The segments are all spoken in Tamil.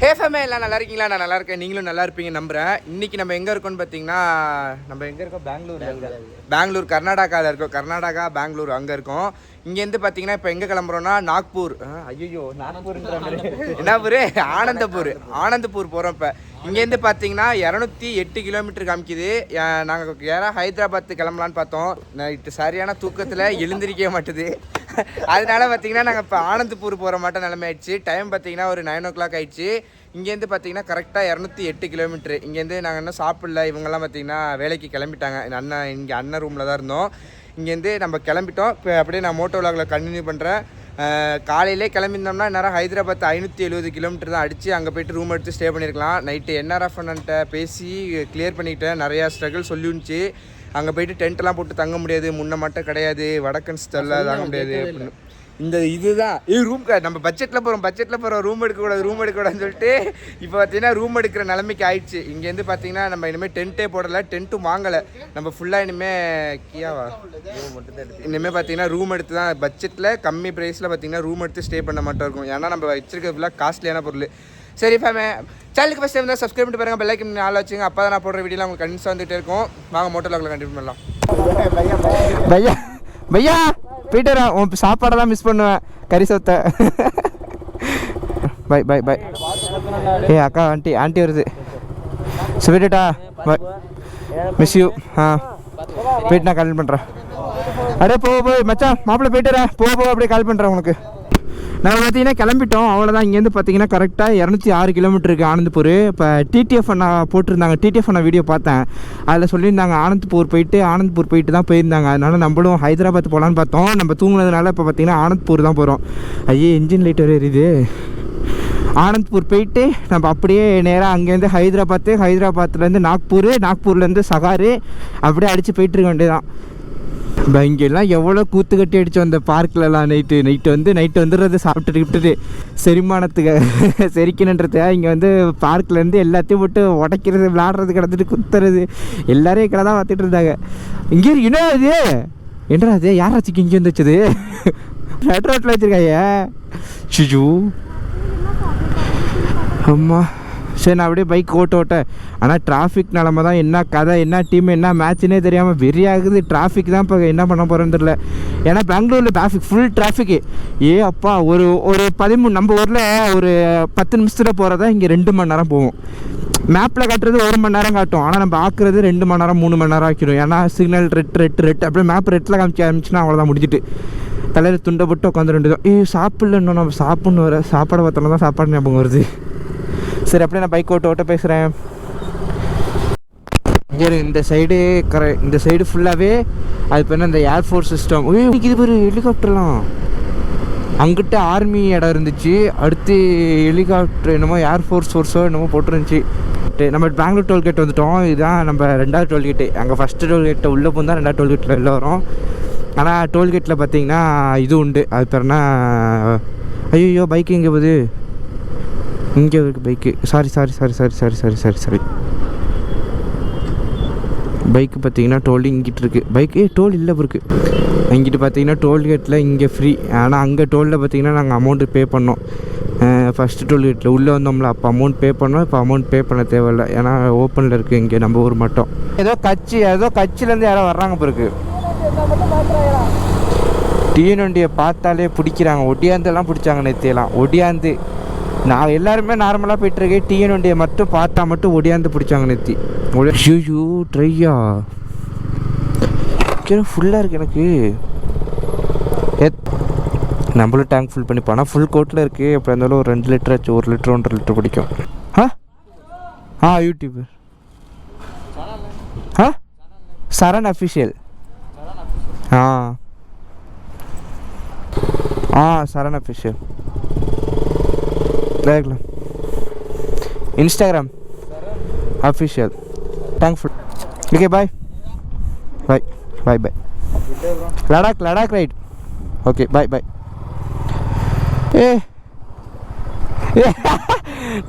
ஹே ஃபேமே எல்லாம் நல்லா இருக்கீங்களா? நான் நல்லா இருக்கேன், நீங்களும் நல்லா இருப்பீங்க நம்புகிறேன். இன்றைக்கி நம்ம எங்கே இருக்கோம்னு பார்த்தீங்கன்னா, நம்ம எங்கே இருக்கோம்? பெங்களூர் கர்நாடகாவில் இருக்கோம். கர்நாடகா பெங்களூர் அங்கே இருக்கோம். இங்கேருந்து பார்த்தீங்கன்னா இப்போ எங்கே கிளம்புறோன்னா நாக்பூர். ஐயோ நாக்பூர்ன்ற என்ன ஊர்? ஆனந்தபூர் போகிறோம். இப்போ இங்கேருந்து பார்த்தீங்கன்னா 208 கிலோமீட்டர் காமிக்குது. நாங்கள் யாராவது ஹைதராபாத் கிளம்பலான்னு பார்த்தோம். நைட்டு சரியான தூக்கத்தில் எழுந்திரிக்கவே மாட்டுது. அதனால பார்த்தீங்கன்னா நாங்கள் இப்போ ஆனந்தபூர் போகிற மாட்டோம் நிலைமை ஆயிடுச்சு. டைம் பார்த்தீங்கன்னா ஒரு 9 o'clock ஆயிடுச்சு. இங்கேருந்து பார்த்தீங்கன்னா கரெக்டாக 208 கிலோமீட்ரு. இங்கேருந்து நாங்கள் இன்னும் சாப்பிடல. இவங்கெல்லாம் பார்த்தீங்கன்னா வேலைக்கு கிளம்பிட்டாங்க. அண்ணன் ரூமில் தான் இருந்தோம். இங்கேருந்து நம்ம கிளம்பிட்டோம். இப்போ அப்படியே நான் மோட்டோ விலாகில் கண்டினியூ பண்ணுறேன். காலையிலே கிளம்பியிருந்தோம்னா நேரம் ஹைதராபாத் 570 கிலோமீட்டர் தான் அடித்து அங்கே போய்ட்டு ரூம் எடுத்து ஸ்டே பண்ணியிருக்கலாம். நைட்டு என்ஆர்எஃப் அண்ணன்ட்ட பேசி கிளியர் பண்ணிக்கிட்டேன். நிறையா ஸ்ட்ரகிள் சொல்லிருந்துச்சு. அங்கே போய்ட்டு டென்ட்லாம் போட்டு தங்க முடியாது, முன்ன மட்டும் கிடையாது, வடக்கன் ஸ்டைலில் தங்க முடியாது அப்படின்னு. இந்த இதுதான் ரூம் நம்ம பட்ஜெட்டில் போகிறோம் ரூம் எடுக்கக்கூடாதுன்னு சொல்லிட்டு இப்போ பார்த்தீங்கன்னா ரூம் எடுக்கிற நிலைமைக்கு ஆயிடுச்சு. இங்கேருந்து பார்த்தீங்கன்னா நம்ம இனிமேல் டென்ட்டே போடலை, டென்ட்டும் வாங்கலை. நம்ம ஃபுல்லாக இனிமேல் பார்த்தீங்கன்னா ரூம் எடுத்து தான் பட்ஜெட்டில் கம்மி ப்ரைஸில் பார்த்தீங்கன்னா ரூம் எடுத்து ஸ்டே பண்ண மாட்டோம் இருக்கும். ஏன்னா நம்ம வச்சிருக்க ஃபுல்லாக காஸ்ட்லியான பொருள். சரி ஃபேமே, சேனலுக்கு ஃபஸ்ட் டைம் தான் சப்ஸ்கிரைப் பண்ணிட்டு பாருங்கள், பெல் ஐக்கன் ஆல் வச்சுங்க. அப்போ தான் நான் போடுற வீடியோலாம் உங்களுக்கு கண்டிப்பாக வந்துகிட்டே இருக்கும். வாங்க மோட்டோ விலாகில் கண்டினியூ பண்ணலாம். பையா போயிட்டு வரேன். உன் சாப்பாடை தான் மிஸ் பண்ணுவேன், கறி சொத்தை. பை. ஏ அக்கா ஆண்டி வருது. சொல்லிட்டா பை, மிஸ் யூ. போயிட்டு நான் கால் பண்ணுறேன். அப்படியே போய் மச்சான் மாப்பிள்ளை போயிட்டு வரேன். போ அப்படியே கால் பண்ணுறேன் உனக்கு. நாங்கள் பார்த்தீங்கன்னா கிளம்பிட்டோம், அவ்வளோதான். இங்கேருந்து பார்த்தீங்கன்னா கரெக்டாக 206 கிலோமீட்டருக்கு ஆனந்தபூர். இப்போ டிடிஎஃப் அண்ணா போட்டிருந்தாங்க, டிடிஎஃப் அண்ணா வீடியோ பார்த்தேன். அதில் சொல்லியிருந்தாங்க ஆனந்தபூர் போயிட்டு தான் போயிருந்தாங்க. அதனால் நம்மளும் ஹைதராபாத் போகலான்னு பார்த்தோம். நம்ம தூங்குனதுனால இப்போ பார்த்தீங்கன்னா ஆனந்தபூர் தான் போகிறோம். ஐயே இன்ஜின் லைட் வரை எரியுது. ஆனந்த்பூர் போயிட்டு நம்ம அப்படியே நேராக அங்கேருந்து ஹைதராபாத்லேருந்து நாக்பூர்லேருந்து சகாரு அப்படியே அடித்து போயிட்டுருக்க வேண்டியதான். இங்கெல்லாம் எவ்வளோ கூத்து கட்டி அடித்தோம் அந்த பார்க்கிலலாம். நைட்டு வந்துடுறது சாப்பிட்டுட்டு செரிமானத்துக்கு செரிக்கணுன்றது. இங்கே வந்து பார்க்கிலேருந்து எல்லாத்தையும் போட்டு உடைக்கிறது, விளாடுறது, கிடந்துட்டு குத்துறது, எல்லோரும் இங்கே தான் பார்த்துட்டு இருந்தாங்க. இங்கே என்ன அது என்னடா அது யாராச்சுக்கு இங்கே வந்து வச்சது? ரெட் ரோட்டில் வச்சுருக்காங்க. ஷிஜு அம்மா சரி, நான் அப்படியே பைக் ஓட்ட. ஆனால் டிராஃபிக் நிலமை தான். என்ன கதை, என்ன டீம், என்ன மேட்ச்னே தெரியாமல் வெறியாகுது. டிராஃபிக் தான் இப்போ என்ன பண்ண போகிறேன்னு தெரியல. ஏன்னா பெங்களூரில் ஃபுல் டிராஃபிக்கு. அப்பா ஒரு 13 நம்ம ஊரில் ஒரு 10 நிமிஷத்தில் போகிறதா இங்கே 2 மணி நேரம் போகும். மேப்பில் காட்டுறது 1 மணி நேரம் காட்டும், ஆனால் நம்ம ஆக்குறது 2 மணி நேரம் 3 மணி நேரம் ஆக்கிடும். ஏன்னா சிக்னல் ரெட் அப்படியே மேப் ரெட்டில் காமிச்சுன்னா அவ்வளோதான், முடிஞ்சிட்டு தலையில் துண்டை போட்டு உட்காந்து வேண்டியதான். சாப்பிடல, இன்னும் நம்ம சாப்பிட்ணும் வர சாப்பாடை பார்த்தோன்னா தான் சாப்பாடு ஞாபகம் வருது. சரி அப்படியே நான் பைக் ஓட்ட பேசுகிறேன். இங்கே இந்த சைடு ஃபுல்லாகவே அது பண்ண இந்த ஏர்ஃபோர்ஸ் சிஸ்டம். இது ஒரு ஹெலிகாப்டர்லாம். அங்கிட்ட ஆர்மி இடம் இருந்துச்சு, அடுத்து ஹெலிகாப்டர் என்னமோ ஏர்ஃபோர்ஸோ என்னமோ போட்டுருந்துச்சு. நம்ம பெங்களூர் டோல்கேட் வந்துவிட்டோம். இதுதான் நம்ம 2வது டோல்கேட்டு. அங்கே ஃபஸ்ட்டு டோல்கேட்டை உள்ளே போந்தால் 2வது டோல்கேட்டில் வெளில வரும். ஆனால் டோல்கேட்டில் பார்த்தீங்கன்னா இது உண்டு, அது பேர்னா ஐயோ பைக்கு எங்கே போகுது? இங்கே இருக்குது பைக்கு. சாரி பைக்கு பார்த்தீங்கன்னா டோல் இங்கிட்டு இருக்குது. பைக்கு டோல் இல்லை இருக்குது. இங்கிட்டு பார்த்தீங்கன்னா டோல்கேட்டில் இங்கே ஃப்ரீ. ஆனால் அங்கே டோலில் பார்த்தீங்கன்னா நாங்கள் அமௌண்ட்டு பே பண்ணோம். ஃபஸ்ட்டு டோல்கேட்டில் உள்ளே வந்தோம்ல, அப்போ அமௌண்ட் பே பண்ணோம். இப்போ அமௌண்ட் பே பண்ண தேவையில்லை, ஏன்னா ஓப்பனில் இருக்குது இங்கே நம்ம ஊர் மட்டும். ஏதோ கட்சியிலேருந்து யாரோ வர்றாங்க பிறகு. டிஎன் வண்டியை பார்த்தாலே பிடிக்கிறாங்க. ஒடியாந்தெல்லாம் பிடிச்சாங்க நேற்றையெல்லாம். ஒடியாந்து நான் எல்லாருமே நார்மலாக போய்ட்டுருக்கேன். டிஎன் வண்டியை மட்டும் பார்த்தா மட்டும் ஒடியாந்து பிடிச்சாங்க நேற்று. ஐயோ ட்ரையா ஃபுல்லாக இருக்குது எனக்கு. நம்மளும் டேங்க் ஃபுல் பண்ணி போனால் ஃபுல் கோட்டில் இருக்குது. எப்படி இருந்தாலும் ஒரு 2 லிட்டர் ஆச்சு, 1 லிட்டர் 1.5 லிட்டர் பிடிக்கும். யூடியூபர் சரண் அஃபிஷியல். சரண் அஃபிஷியல் கேட்கலாம். Instagram official tank full. Okay bye. Ladakh right. Okay bye.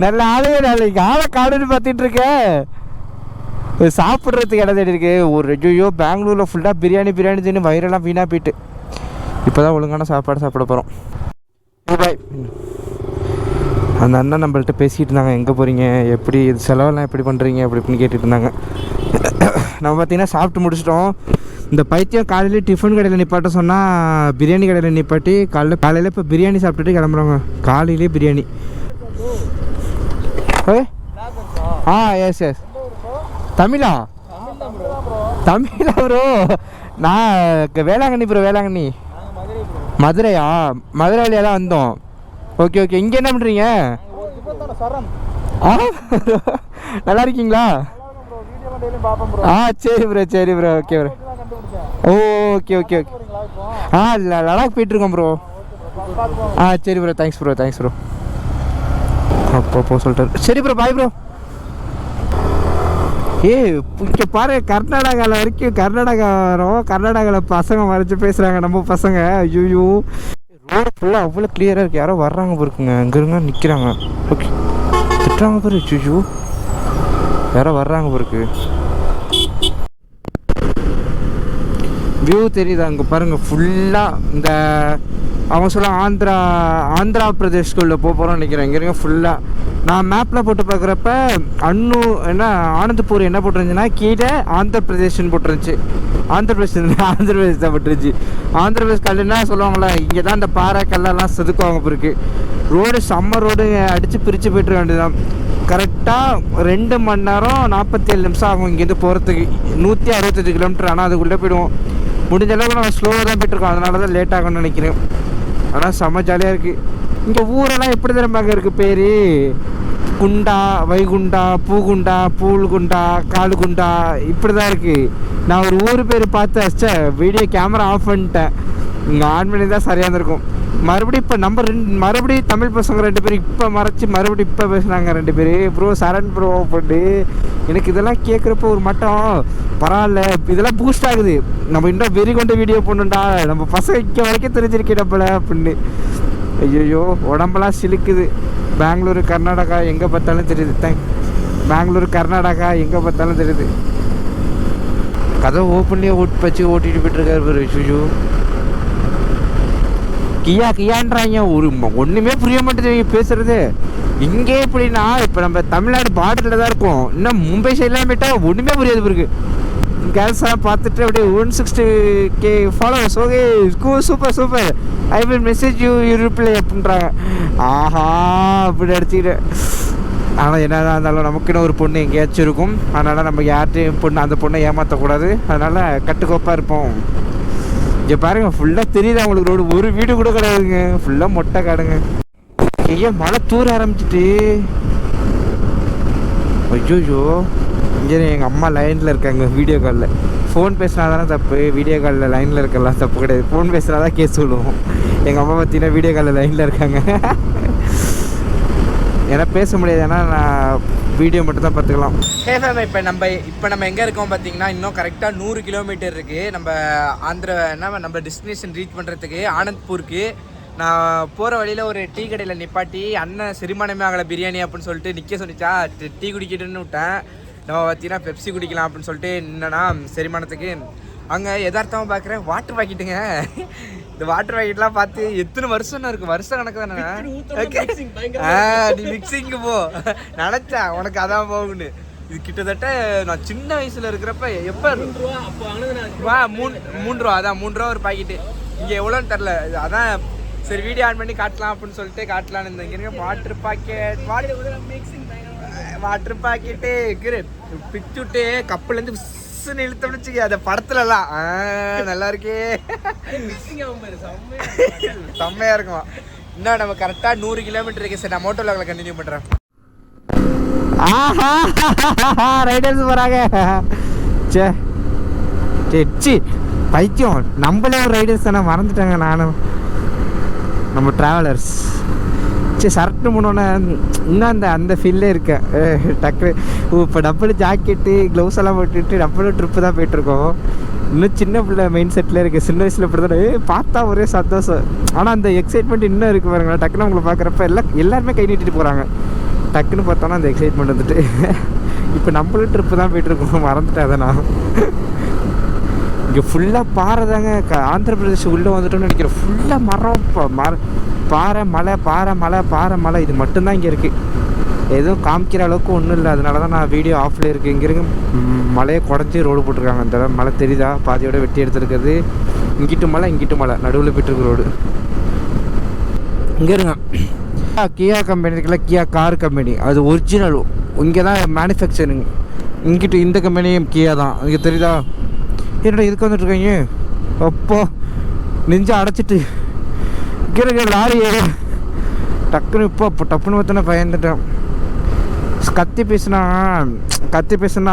நல்ல நாளைக்கு காடுன்னு பார்த்துட்டு இருக்கேன். சாப்பிட்றதுக்கு இடம் தேடி இருக்கு. ஒரு பெங்களூரில் ஃபுல்லாக பிரியாணி தின்னு வயிறெல்லாம் வீணாக போயிட்டு இப்போ தான் ஒழுங்கான சாப்பாடு சாப்பிட போகிறோம். பாய். அந்த அண்ணன் நம்மள்ட்ட பேசிகிட்டு இருந்தாங்க, எங்கே போகிறீங்க, எப்படி இது செலவெல்லாம் எப்படி பண்ணுறீங்க அப்படி இப்படின்னு கேட்டுட்டு இருந்தாங்க. நம்ம பார்த்திங்கன்னா சாப்பிட்டு முடிச்சிட்டோம். இந்த பைத்தியம் காலையிலே டிஃபன் கடையில் நிப்பாட்ட சொன்னால் பிரியாணி கடையில் நிப்பாட்டி காலையில் இப்போ பிரியாணி சாப்பிட்டுட்டு கிளம்புறோங்க. காலையிலே பிரியாணி. Yes yes. தமிழா ப்ரோ? நான் வேளாங்கண்ணி ப்ரோ. வேளாங்கண்ணி மதுரையா? மதுரையிலே தான் வந்தோம். Okay okay. இங்கே என்ன பண்ணுறீங்க? நல்லா இருக்கீங்களா? சரி ப்ரோ சரி bro. Okay bro. Okay okay okay. Ladakh போயிட்டுருக்கோம் ப்ரோ. சரி bro. Thanks bro. Thanks bro. அப்போ சொல்லிட்டாரு. சரி ப்ரோ. Bye bro. இங்கே பாரு, கர்நாடகாவில் வரைக்கும் கர்நாடகா வரோம். கர்நாடகாவில் பசங்க மறைச்சு பேசுகிறாங்க நம்ம பசங்க. ஐயோ, ரோடு ஃபுல்லாக அவ்வளோ கிளியராக இருக்குது. யாரோ வர்றாங்க பாருக்குங்க, அங்கே இருங்க நிற்கிறாங்க. ஓகே, திட்டுறாங்க பாரு. ஐயோ, யாரோ வர்றாங்க பாருக்கு. வியூ தெரியுதா அங்கே பாருங்கள். ஃபுல்லாக இந்த அவங்க சொல்ல ஆந்திரா பிரதேஷ்குள்ளே போகிறோம்னு நினைக்கிறேன். இங்கே இருங்க ஃபுல்லாக. நான் மேப்பில் போட்டு பார்க்குறப்ப ஆனந்தபூர் என்ன போட்டிருந்துச்சுன்னா கீழே ஆந்திர பிரதேஷ்னு போட்டிருந்துச்சு. ஆந்திர பிரதேஷ் தான் போட்டுருச்சு. ஆந்திர பிரதேஷ் கல்லுன்னா சொல்லுவாங்களே, இங்கே தான் இந்த பாறை கல்லெல்லாம் செதுக்குவாங்க பிறகு. ரோடு செம்ம ரோடு, அடித்து பிரித்து போய்ட்டு வேண்டியதான். கரெக்டாக 2 மணி நேரம் 47 நிமிஷம் ஆகும் இங்கேருந்து போகிறதுக்கு. 168 கிலோமீட்டர். ஆனால் அதுக்குள்ளே போயிடுவோம். முடிஞ்ச அளவுக்கு நம்ம ஸ்லோவாக தான் போய்ட்டுருக்கோம், அதனால தான் லேட் ஆகும்னு நினைக்கிறேன். ஆனால் செம்ம ஜாலியாக இருக்குது. இங்கே ஊரெல்லாம் எப்படி தரமாக இருக்குது பேர்? குண்டா, வைகுண்டா, பூகுண்டா, பூல்குண்டா, காலுகுண்டா, இப்படி தான் இருக்குது. நான் ஒரு ஊர் பேர் பார்த்து வீடியோ கேமரா ஆஃப் பண்ணிட்டேன். இங்கே ஆன் பண்ணி தான் சரியாக இருந்திருக்கும். மறுபடியும் இப்போ மறுபடியும் தமிழ் பசங்க 2 பேர் இப்போ மறைச்சி மறுபடியும் இப்போ பேசுனாங்க 2 பேர். ப்ரோ சரண் ப்ரோ போட்டு எனக்கு இதெல்லாம் கேட்குறப்போ ஒரு மட்டம் பரவாயில்ல. இதெல்லாம் பூஸ்ட் ஆகுது. நம்ம இன்னும் வெறி கொண்ட வீடியோ போடணுண்டா, நம்ம பசங்க இங்கே வரைக்கும் தெரிஞ்சிருக்கேன் நம்மள அப்படின்னு. ஐயோ, உடம்பெல்லாம் சிலுக்குது. பெங்களூரு கர்நாடகா எங்கே பார்த்தாலும் தெரியுது. பெங்களூரு கர்நாடகா எங்கே பார்த்தாலும் தெரியுது. கதை ஓப்பன்லேயே வச்சு ஓட்டிட்டு போயிட்டுருக்காரு பாரு. ஐயோ, கியான்றாங்க. ஒன்றுமே புரிய மாட்டேது பேசுறது. இங்கே எப்படின்னா இப்போ நம்ம தமிழ்நாடு பார்டரில் தான் இருக்கோம். இன்னும் மும்பை சைட்லாம் போயிட்டால் ஒன்றுமே புரியாது பிறகு. கேர்ள்ஸ்லாம் பார்த்துட்டு அப்படியே 160K followers. Okay, super I will message you reply அப்படின்றாங்க. ஆஹா, அப்படி அடிச்சுக்கிட்டு. ஆனால் என்னதான் இருந்தாலும் நமக்குன்னு ஒரு பொண்ணு எங்கேயாச்சும் இருக்கும். அதனால் நம்ம யார்கிட்டையும் அந்த பொண்ணை ஏமாற்றக்கூடாது. அதனால் கட்டுக்கோப்பாக இருப்போம். இங்கே பாருங்க, ஃபுல்லாக தெரியுது அவங்களுக்கு ரோடு. ஒரு வீடு கூட கிடையாதுங்க, ஃபுல்லாக மொட்டை காடுங்க. ஐயோ, மழை தூர ஆரம்பிச்சிட்டு. ஐயோ, இங்கே எங்கள் அம்மா லைனில் இருக்காங்க வீடியோ காலில். ஃபோன் பேசினா தானே தப்பு, வீடியோ காலில் லைனில் இருக்கலாம் தப்பு கிடையாது. ஃபோன் பேசுனா தான் கேஸ் சொல்லுவோம். எங்கள் அம்மா பார்த்தீங்கன்னா வீடியோ காலில் லைனில் இருக்காங்க. ஏன்னா பேச முடியாது, ஏன்னா நான் வீடியோ மட்டும் தான் பார்த்துக்கலாம். இப்போ நம்ம எங்கே இருக்கோம் பார்த்தீங்கன்னா, இன்னும் கரெக்டாக 100 கிலோமீட்டர் இருக்குது நம்ம டெஸ்டினேஷன் ரீச் பண்ணுறதுக்கு. ஆனந்த்பூருக்கு நான் போகிற வழியில் ஒரு டீ கடையில் நிப்பாட்டி அண்ணன் செரிமானமே ஆகலை பிரியாணி அப்படின்னு சொல்லிட்டு நிற்க சொல்லிச்சா. டீ குடிக்கிட்டுன்னு விட்டேன். நம்ம பார்த்தீங்கன்னா பெப்சி குடிக்கலாம் அப்படின்னு சொல்லிட்டு என்னன்னா செரிமானத்துக்கு அங்கே யதார்த்தமாக பார்க்குறேன் வாட்டர் பாக்கெட்டுங்க. இந்த வாட்டர் பாக்கெட்லாம் பார்த்து எத்தனை வருஷம்னா இருக்குது, வருஷம் கணக்கு தானே. நீ மிக்சிங்கு போ நினச்சேன், உனக்கு அதான் போகுன்னு. இது கிட்டத்தட்ட நான் சின்ன வயசில் இருக்கிறப்ப எப்போ 3 ரூபா, அதான் 3 ரூபா ஒரு பாக்கெட்டு. இங்கே எவ்வளோன்னு தெரில, அதான் சரி வீடியோ ஆன் பண்ணி காட்டலாம் அப்படின்னு சொல்லிட்டு காட்டலான்னு இருந்தேன். இங்கே இருக்க வாட்டர் பாக்கெட்டு பிச்சுட்டு கப்புலேருந்து விசுன்னு இழுத்தோம்னு வச்சுக்க. அந்த படத்துலலாம் நல்லா இருக்கே, செம்மையாக இருக்கும். இன்னும் நம்ம கரெக்டாக 100 கிலோமீட்டர் இருக்கு. சரி, நான் மோட்டோ வ்ளாக்ல கண்டினியூ பண்ணுறேன். ரைடர்ஸ் போகிறாங்க. சரி பைத்தியம், நம்மளே ஒரு ரைடர்ஸ் தானே, மறந்துட்டாங்க. நானும் நம்ம ட்ராவலர்ஸ். சரி, சரட்டு முன்னோன்னே இன்னும் அந்த ஃபீல்லே இருக்கேன். டக்கு இப்போ டபுள் ஜாக்கெட்டு க்ளவுஸ் எல்லாம் போட்டுட்டு டபுள் ட்ரிப்பு தான் போயிட்டுருக்கோம். இன்னும் சின்ன பிள்ளை மைண்ட் செட்டில் இருக்குது. சின்ன வயசில் இப்படி தானே பார்த்தா ஒரே சந்தோஷம். ஆனால் அந்த எக்ஸைட்மெண்ட் இன்னும் இருக்குது பாருங்களேன். டக்குன்னு உங்களை பார்க்குறப்ப எல்லாருமே கை நீட்டிட்டு போகிறாங்க. டக்குன்னு பார்த்தோன்னா அந்த எக்ஸைட்மெண்ட் வந்துட்டு இப்போ நம்மளும் ட்ரிப்பு தான் போயிட்டுருக்கோம். மறந்துட்டேன் அதை நான். இங்கே ஃபுல்லாக பாறை தாங்க. ஆந்திர பிரதேஷ் உள்ளே வந்துட்டோம்னு நினைக்கிறேன். ஃபுல்லாக மரம் பாறை மலை இது மட்டும்தான் இங்கே இருக்குது. எதுவும் காமிக்கிற அளவுக்கு ஒன்றும் இல்லை. அதனால தான் நான் வீடியோ ஆஃபில் இருக்குது. இங்கே இருக்க மலையை குடஞ்சி ரோடு போட்டிருக்காங்க. அந்த மலை தெரியுதா? பாதியோட வெட்டி எடுத்துருக்கிறது. இங்கிட்டு மலை நடுவில் போய்ட்டுருக்கு ரோடு. இங்கே இருங்க, கியா கம்பெனி இருக்குல்ல, கியா கார் கம்பெனி, அது ஒரிஜினல் இங்கே தான் மேனுஃபேக்சரிங். இங்கிட்டு இந்த கம்பெனியும் கியா தான். இங்கே தெரியுதா? என்னடா இதுக்கு வந்துட்டுருக்கீங்க? அப்போ நெஞ்சை அடைச்சிட்டு இங்கே லாரி டக்குன்னு இப்போ டப்புன்னு பார்த்தோன்னா பயந்துட்டேன். கத்தி பேசுனா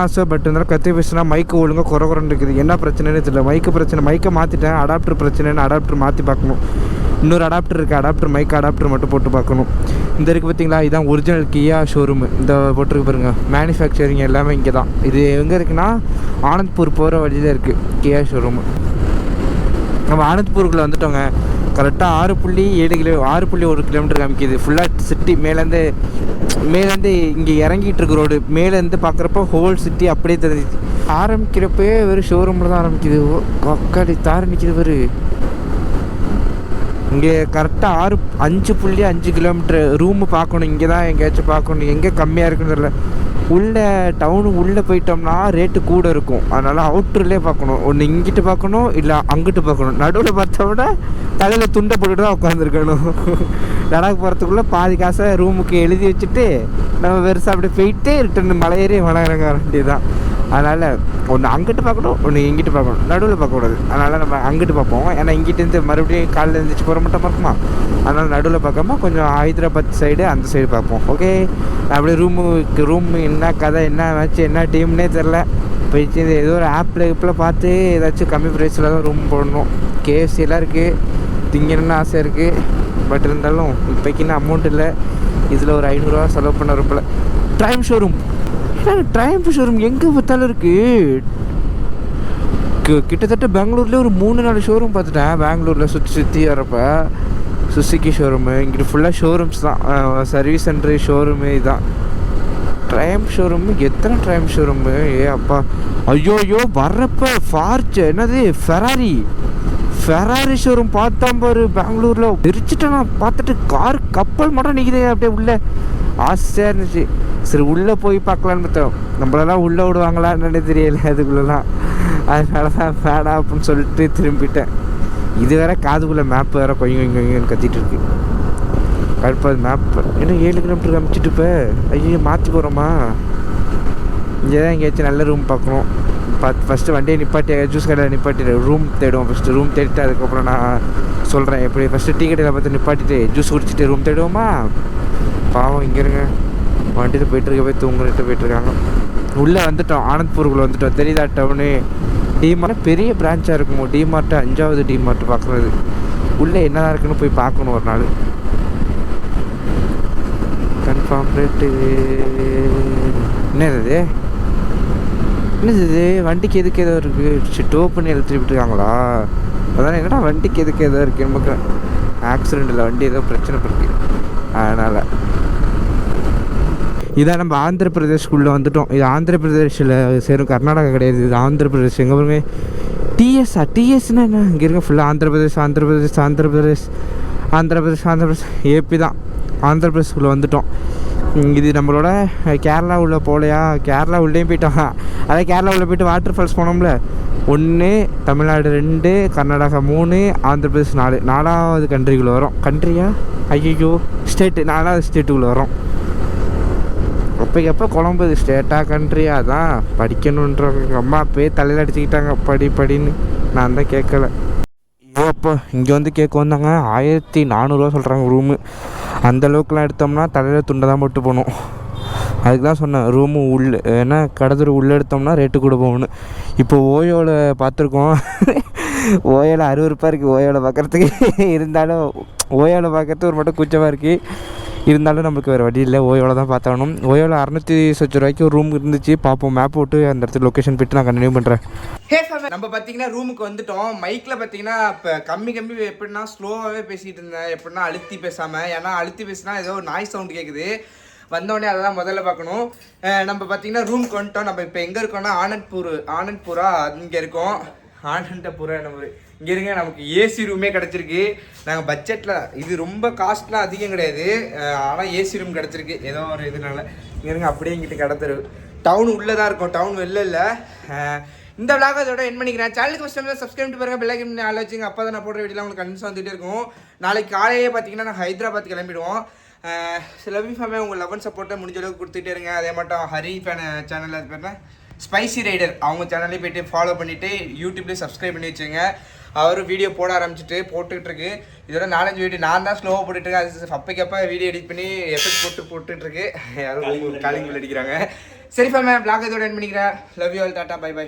ஆசை. பட் இருந்தாலும் கத்தி பேசுனா மைக்கு ஒழுங்காக குறைன்னு இருக்குது. என்ன பிரச்சனைன்னு தெரியல. மைக்கை மாற்றிட்டேன். அடாப்டர் பிரச்சனைன்னு அடாப்டர் மாற்றி பார்க்கணும். இன்னொரு அடாப்டர் இருக்குது. மைக் அடாப்டர் மட்டும் போட்டு பார்க்கணும். இந்த இருக்குது பார்த்தீங்களா? இதுதான் ஒரிஜினல் கியா ஷோரூமு. இந்த போட்டிருக்கு பாருங்கள். மேனுஃபேக்சரிங் எல்லாமே இங்கே தான். இது எங்கே இருக்குன்னா ஆனந்த்பூர் போகிற வழியில் இருக்குது கியா ஷோரூமு. நம்ம ஆனந்த்பூருக்குள்ளே வந்துட்டோங்க. கரெக்டாக 6.1 கிலோமீட்டர் காமிக்குது. ஃபுல்லாக சிட்டி மேலேருந்து இங்கே இறங்கிட்டு இருக்கு ரோடு. மேலேருந்து பார்க்குறப்ப ஹோல் சிட்டி அப்படியே தெரிஞ்சிச்சு. ஆரம்பிக்கிறப்பே வெறும் ஷோரூமில் தான் ஆரம்பிக்குது. கக்காடி தார நிற்கிது வெறு. இங்கே கரெக்டாக 5.5 கிலோமீட்டர் ரூமு பார்க்கணும். இங்கே தான் எங்கேயாச்சும் பார்க்கணும். எங்கே கம்மியாக இருக்குன்னு தெரியல. டவுனு உள்ளே போயிட்டோம்னா ரேட்டு கூட இருக்கும். அதனால் அவுட்டர்லேயே பார்க்கணும். ஒன்று இங்கிட்டு பார்க்கணும், இல்லை அங்கிட்டு பார்க்கணும். நடுவில் பார்த்தோம்னா தலையில் துண்டை போட்டுட்டு தான் உட்காந்துருக்கணும். லடாக் போகிறதுக்குள்ளே பாதி காசை ரூமுக்கு எழுதி வச்சுட்டு நம்ம பெருசாக அப்படி போயிட்டு ரிட்டன் மலை ஏறி இறங்க வேண்டியதுதான். அதனால் ஒன்று அங்கிட்டு பார்க்கணும், ஒன்று இங்கிட்டு பார்க்கணும். நடுவில் பார்க்கக்கூடாது. அதனால் நம்ம அங்கிட்டு பார்ப்போம். ஏன்னா இங்கிட்டேருந்து மறுபடியும் காலையில் எழுந்திரிச்சு போகிற மட்டும் இருக்குமா. அதனால் நடுவில் பார்க்காம கொஞ்சம் ஹைதராபாத் சைடு அந்த சைடு பார்ப்போம். ஓகே, அப்படியே ரூம் என்ன கதை, என்ன மேட்ச், என்ன டீம்னே தெரில. போயிடுச்சு ஏதோ ஒரு ஆப்பில் பார்த்து ஏதாச்சும் கம்மி ப்ரைஸில் தான் ரூம் போடணும். கேஎஃப்சியெல்லாம் இருக்குது. திங்கணும்னு ஆசை இருக்குது. பட் இருந்தாலும் இப்போக்கின்னு அமௌண்ட் இல்லை. இதில் ஒரு 500 ரூபா செலவு பண்ண வரப்பில். ட்ரைம் ஷோரூம் எங்கே பார்த்தாலும் இருக்குது. கிட்டத்தட்ட பெங்களூர்லேயே ஒரு 3-4 ஷோரூம் பார்த்துட்டேன். பெங்களூரில் சுற்றி வரப்போ சுசுக்கி ஷோரூமு. இங்கிட்டு ஃபுல்லாக ஷோரூம்ஸ் தான். சர்வீஸ் சென்ட்ரு ஷோரூமு இதுதான். ட்ரைம் ஷோரூமு. எத்தனை ட்ரைம் ஷோரூமு? அப்பா ஐயோ வர்றப்போ என்னது ஃபெராரி ஷோரூம் பார்த்தா பாரு. பெங்களூரில் பிரிச்சுட்டேன் நான். பார்த்துட்டு கப்பல் மட்டும் நிற்கிது அப்படியே உள்ளே. ஆசையாக இருந்துச்சு. சரி உள்ளே போய் பார்க்கலான்னு பார்த்தோம். நம்மளெல்லாம் உள்ளே விடுவாங்களான்னு தெரியல அதுக்குள்ளெல்லாம். அதனால தான் வேடா அப்படின்னு சொல்லிட்டு திரும்பிட்டேன். இது வேற காதுக்குள்ளே மேப் வேறு கொஞ்சம் கத்திட்டு இருக்கு. கடுப்பாது மேப். என்ன 7 கிலோமீட்டர் காமிச்சிட்டு இப்போ ஐயோ மாற்றி போகிறோமா? இங்கே தான் எங்கேயாச்சும் நல்ல ரூம் பார்க்கணும். ஃபஸ்ட்டு வண்டியை நிப்பாட்டி ஜூஸ் கடையில் நிப்பாட்டிட்டு ரூம் தேடுவோம். ஃபஸ்ட்டு ரூம் தேடிட்டு அதுக்கப்புறம் நான் சொல்கிறேன் எப்படி. ஃபஸ்ட்டு டீ கடையில் பார்த்து நிப்பாட்டிட்டு ஜூஸ் குடிச்சிட்டு ரூம் தேடுவோமா? பாவம் இங்கே இருங்க வண்டியில் போய் தூங்கிட்டு போயிட்டுருக்காங்க. உள்ளே வந்துட்டோம். ஆனந்த்பூருக்குள்ளே வந்துட்டோம். தெரியுதா டவுனு? டிமார்ட் பெரிய பிரான்ச்சாக இருக்குமோ. டிமார்ட்டு 5வது டிமார்ட் பார்க்குறது. உள்ளே என்னதான் இருக்குன்னு போய் பார்க்கணும் ஒரு நாள். கன்ஃபார்ம் ரேட்டு என்னது வண்டிக்கு எதுக்கு ஏதோ இருக்குது. டோ பண்ணி எழுத்துட்டு விட்டுருக்காங்களா? அதான் என்னடா வண்டிக்கு எதுக்கு ஏதோ இருக்குது. நமக்கு ஆக்சிடெண்ட்டில் வண்டி ஏதோ பிரச்சனை இருக்குது. அதனால் இதான் நம்ம ஆந்திர பிரதேஷ்குள்ளே வந்துட்டோம். இது ஆந்திர பிரதேஷில் சேரும். கர்நாடகா கிடையாது. இது ஆந்திர பிரதேஷ். எங்கே பாருங்க டிஎஸ்னா என்ன? இங்கே இருக்க ஃபுல்லாக ஆந்திர பிரதேஷ் ஏபி தான். ஆந்திர பிரதேஷ்குள்ளே வந்துட்டோம். இது நம்மளோட கேரளா உள்ள போகலையா? கேரளா உள்ளேயும் போயிட்டோம். அதே கேரளா உள்ளே போய்ட்டு வாட்டர் ஃபால்ஸ் போனோம்ல. 1, தமிழ்நாடு 2, கர்நாடகா 3, ஆந்திர பிரதேஷ் 4வது கண்ட்ரிக்குள்ளே வரும். கண்ட்ரியா? ஐயோ ஸ்டேட்டு. 4வது ஸ்டேட்டுக்குள்ளே வரும். அப்போ குழம்பு ஸ்டேட்டாக கண்ட்ரியா? அதான் படிக்கணுன்றவங்க அம்மா அப்பயே தலையில் அடிச்சுக்கிட்டாங்க படின்னு. நான் தான் கேட்கல. அப்போ இங்கே வந்து கேட்க வந்தாங்க. 1400 சொல்கிறாங்க ரூமு. அந்தளவுக்குலாம் எடுத்தோம்னா தலையில் துண்டை தான் போட்டு போகணும். அதுக்கு தான் சொன்னேன் ரூமு உள்ளே. ஏன்னா கடத்தூர் உள்ளே எடுத்தோம்னா ரேட்டு கூட போகணும். இப்போ ஓயோவில் பார்த்துருக்கோம். ஓயோவில் 60 ரூபா இருக்குது ஓயோவில் பார்க்குறதுக்கு. இருந்தாலும் ஓயோவில் பார்க்குறது ஒரு மட்டும் கூச்சமாக இருக்குது. இருந்தாலும் நம்மளுக்கு வேறு வழி இல்லை. ஓயோவில் தான் பார்த்தாகணும். ஓயோவில் 600 ரூபாய்க்கு ஒரு ரூம் இருந்துச்சு. பார்ப்போம் மேப் போட்டு அந்த இடத்துல லொக்கேஷன் போய்ட்டு நான் கண்டினியூ பண்ணுறேன். நம்ம பார்த்தீங்கன்னா ரூமுக்கு வந்துட்டோம். மைக்கில் பார்த்தீங்கன்னா இப்போ கம்மி எப்படின்னா ஸ்லோவாகவே பேசிகிட்டு இருந்தேன். எப்படின்னா அழுத்தி பேசாமல். ஏன்னா அழுத்தி பேசினா ஏதோ நாய்ஸ் சவுண்டு கேட்குது. வந்தோடனே அதை தான் முதல்ல பார்க்கணும். நம்ம பார்த்தீங்கன்னா ரூமுக்கு வந்துட்டோம். நம்ம இப்போ எங்கே இருக்கோம்னா ஆனந்த்பூரா இங்கே இருக்கோம். ஆனந்தபுர நம்ம இங்கே இருங்க. நமக்கு ஏசி ரூமே கிடச்சிருக்கு. நாங்கள் பட்ஜெட்டில் இது ரொம்ப காஸ்ட்லாம் அதிகம் கிடையாது, ஆனால் ஏசி ரூம் கிடச்சிருக்கு ஏதோ ஒரு இதனால. இங்கே இருங்க, அப்படியே இங்கிட்டு கடத்துரு டவுன் உள்ளே தான் இருக்கும், டவுன் வெளில இல்லை. இந்த விளாக அதோட என் பண்ணிக்கிறேன். சேனலுக்கு ஃபஸ்ட் டைம் சப்ஸ்கிரைப் பண்ணி பாருங்கள், பெல் ஐக்கன் ஆல் வச்சுங்க. அப்போ தான் நான் போடுற வீடியோலாம் உங்களுக்கு கண்டிப்பாக வந்துகிட்டே இருக்கும். நாளைக்கு காலையிலே பார்த்தீங்கன்னா நான் ஹைதராபாத் கிளம்பிடுவோம். லவ்வி ஃபேமே உங்கள் லவ் அண்ட் சப்போர்ட்டை முடிஞ்ச அளவுக்கு கொடுத்துட்டே இருங்க. அதே மட்டும் ஹரி ஃபேன் சேனலில் அது பேர் ஸ்பைசி ரைடர் அவங்க சேனல்லையும் போய்ட்டு ஃபாலோ பண்ணிவிட்டு யூடியூப்லேயும் சப்ஸ்கிரைப் பண்ணி வச்சுங்க. அவரும் வீடியோ போட ஆரம்பிச்சுட்டு போட்டுக்கிட்டு இருக்கு. இதோட 4-5 வீடியோ நான் தான் ஸ்லோவாக போட்டுட்ருக்கேன். அது அப்பைக்கப்போ வீடியோ எடிட் பண்ணி எஃபெக்ட் போட்டுட்ருக்கு. யாரும் காலிங் பில் அடிக்கிறாங்க. சரி ஃபேமே பிளாக் இதோட என் பண்ணிக்கிறேன். Love you all, tata, bye by.